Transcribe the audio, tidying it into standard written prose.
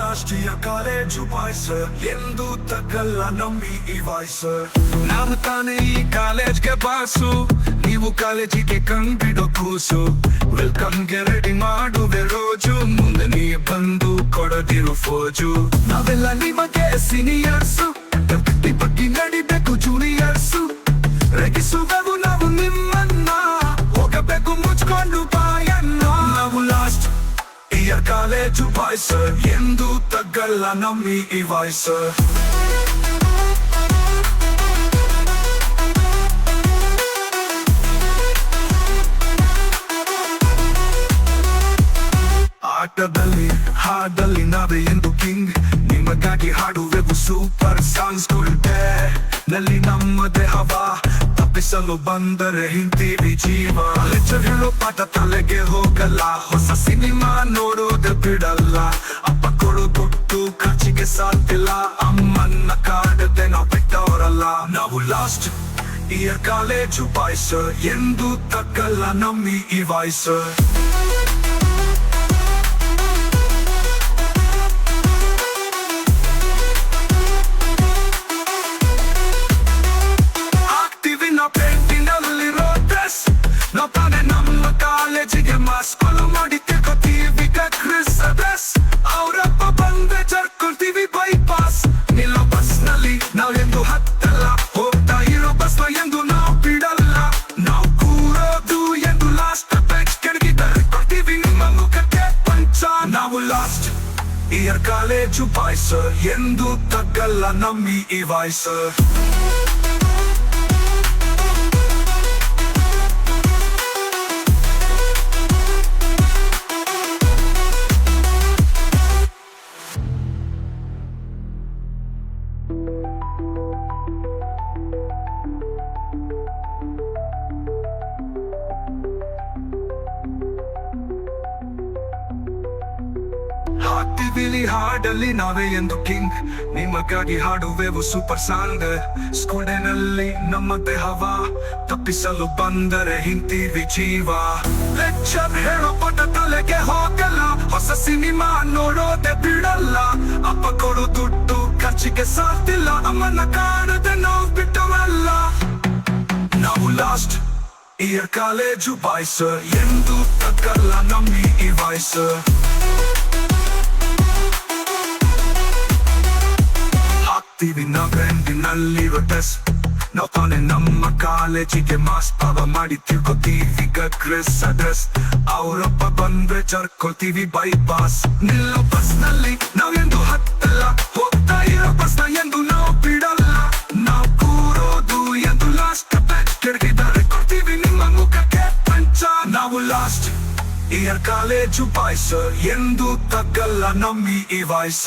ರಾಷ್ಟ್ರೀಯ college boys ಎಂದು ತಕ್ಕಲ್ಲ ನಮ್ಮಿ ಈ ವಾಯ್ಸ್. ನಾನು ತಾನೇ ಈ ಕಾಲೇಜ್ಗೆ ಬಾಸು, ನೀವು ಕಾಲೇಜಿಗೆ ಕಂಡಿಡೋ ಕೂಸು. ವೆಲ್ಕಮ್ಗೆ ರೆಡಿ ಮಾಡುವೆ ರೋಜು, ಮುಂದೆ ನೀ ಬಂದು ಕೊಡದಿರು ಫೋಜು. ನಾವೆಲ್ಲ ನಿಮಗೆ ಸೀನಿಯರ್ಸು, ಬಗ್ಗೆ ನಡಿಬೇಕು ಜೂನಿಯರ್ಸು. ರೇಗಿಸುವೆವು ನಾವು ನಿಮ್ಮನ್ನ, ಹೋಗಬೇಕು ಮುಚ್ಕೊಂಡು ಬಾಯನ್ನ. ನಾವು ಲಾಸ್ಟ್ ಇಯರ್ ಕಾಲೇಜು ಬಾಯ್ಸ್ ಎಂದು ತಗ್ಗಲ್ಲ ನಮ್ಮಿ ಈ ವಾಯ್ಸ್. ಆಟದಲ್ಲಿ ಹಾಡಲ್ಲಿ ನಾವೇ ಎಂದು ಕಿಂಗ್, ನಿಮಗಾಗಿ ಹಾಡುವೆವು ಸೂಪರ್ ಸಾಂಗ್ಸ್. ಡೇ ನಲ್ಲಿ ನಮ್ಮದೇ ಹವಾ, ತಪ್ಪಿಸಲು ಬಂದರೆ ಹಿಂತೀವಿ ಜೀವ. ಲೆಕ್ಚರ್ ಹೇಳೋ ಪಾಠ ತಲೆಗೆ ಹೋಗಲ್ಲ, ಹೊಸ ಸಿನಿಮಾ ನೋಡೋದು ಬಿಡಲ್ಲ. ಅಪ್ಪ ಕೊಡು ದುಡ್ಡು ಖರ್ಚಿಗೆ ಸಾಧ್ಯಿಲ್ಲ, ಅಮ್ಮನ್ನ ಕಾಡದೆ ನಾವು ಬಿಟ್ಟವರಲ್ಲ. ನಾವು ಲಾಸ್ಟ್ ಇಯರ್ ಕಾಲೇಜು ಬಾಯ್ಸ್ ಎಂದು ತಕ್ಕಲ್ಲ ನಮ್ಮಿ ಈ ವಾಯ್ಸ್. ನಾವು ತಾನೇ ನಮ್ಮ ಕಾಲೇಜಿಗೆ ಮಾಸ್ಕೊಲು ಮಾಡಿ ತಿಳ್ಕೊತೀವಿ ಕ್ರಿಸ್ ಅಡ್ರೆಸ್. ಅವರಪ್ಪ ಬಂದ್ರೆ ಜರ್ಕೊಳ್ತೀವಿ ಬೈಪಾಸ್. ನಿಲ್ಲೋ ಬಸ್ ನಲ್ಲಿ ನಾವ್ ಎಂದು ಹತ್ತಲ್ಲ, ಹೋಗ್ತಾ ಇರೋ ಬಸ್ ಎಂದು ನಾವು ಬಿಡಲ್ಲ. ನಾವು ಕೂರೋದು ಎಂದು ಲಾಸ್ಟ್ ಬೆಂಚ್ ಕೆಳಗಿದ್ದಾರೆ ಕೊಡ್ತೀವಿ ನಿಮ್ಮ ಮುಖಕ್ಕೆ ಪಂಚ. ನಾವು ಲಾಸ್ಟ್ ಇಯರ್ ಕಾಲೇಜು ಬಾಯ್ಸ್ ಎಂದು ತಗ್ಗಲ್ಲ ನಮ್ಮಿ ಈ ವಾಯ್ಸ್. ಹಾಡ್ತೀವಿ ಹಾಡಲ್ಲಿ ನಾವೇ ಎಂದು ಕಿಂಗ್, ನಿಮಗಾಗಿ ಹಾಡುವೆವು ಸೂಪರ್ ಸಾಂಗ್. ಸ್ಕೂಲ್ ಡೇನಲ್ಲಿ ನಮ್ಮದೇ ಹವಾ, ತಪ್ಪಿಸಲು ಬಂದರೆ ಹಿಂತೀವಿ ಜೀವ. ಲೆಕ್ಚರ್ ಹೇಳೋ ಪಾಠ ತಲೆಗೆ ಹೋಗಲ್ಲ, ಹೊಸ ಸಿನಿಮಾ ನೋಡೋದೆ ಬಿಡಲ್ಲ. ಅಪ್ಪ ಕೊಡೋ ದುಡ್ಡು ಖರ್ಚಿಗೆ ಸಾಧ್ಯಿಲ್ಲ, ಅಮ್ಮನ ಕಾಣದೆ ನಾವು ಬಿಟ್ಟವಲ್ಲ. ನಾವು ಲಾಸ್ಟ್ ಇಯರ್ ಕಾಲೇಜು ಬಾಯ್ಸ್ ಎಂದು ತಕ್ಕಲ್ಲ ನಮ್ಮಿ ಈ ವಾಯ್ಸ್. ಹಾಕ್ತೀವಿ ನಾವು ಬ್ರ್ಯಾಂಡಿನಲ್ಲಿರೋ ಡ್ರೆಸ್, ನಾವು ತಾನೇ ನಮ್ಮ ಕಾಲೇಜಿಗೆ ಮಾಸ್ ಪಾವ ಮಾಡಿ ತಿಳ್ಕೊತೀವಿ ಕ್ರಿಸ್ ಅಡ್ರೆಸ್. ಅವರಪ್ಪ ಬಂದ್ರೆ ಜರ್ಕೊಳ್ತೀವಿ ಬೈಪಾಸ್. ನಿಲ್ಲೋ ಬಸ್ ನಲ್ಲಿ ನಾವೆಂದು ಹತ್ತಲ್ಲ, ಹೋಗ್ತಾ ಇರೋ ಬಸ್ ಎಂದು ನಾವು ಬಿಡಲ್ಲ. ನಾವು ಕೂರೋದು ಎಂದು ಲಾಸ್ಟ್ ಬೆಂಚ್ ಕೆಳಗಿದ್ದಾರೆ ಕೊಡ್ತೀವಿ ನಿಮ್ಮ ಮುಖಕ್ಕೆ ಪಂಚ. ನಾವು ಲಾಸ್ಟ್ ಇಯರ್ ಕಾಲೇಜು ಬಾಯ್ಸ್ ಎಂದು ತಗ್ಗಲ್ಲ ನಮ್ಮಿ ಈ ವಾಯ್ಸ್.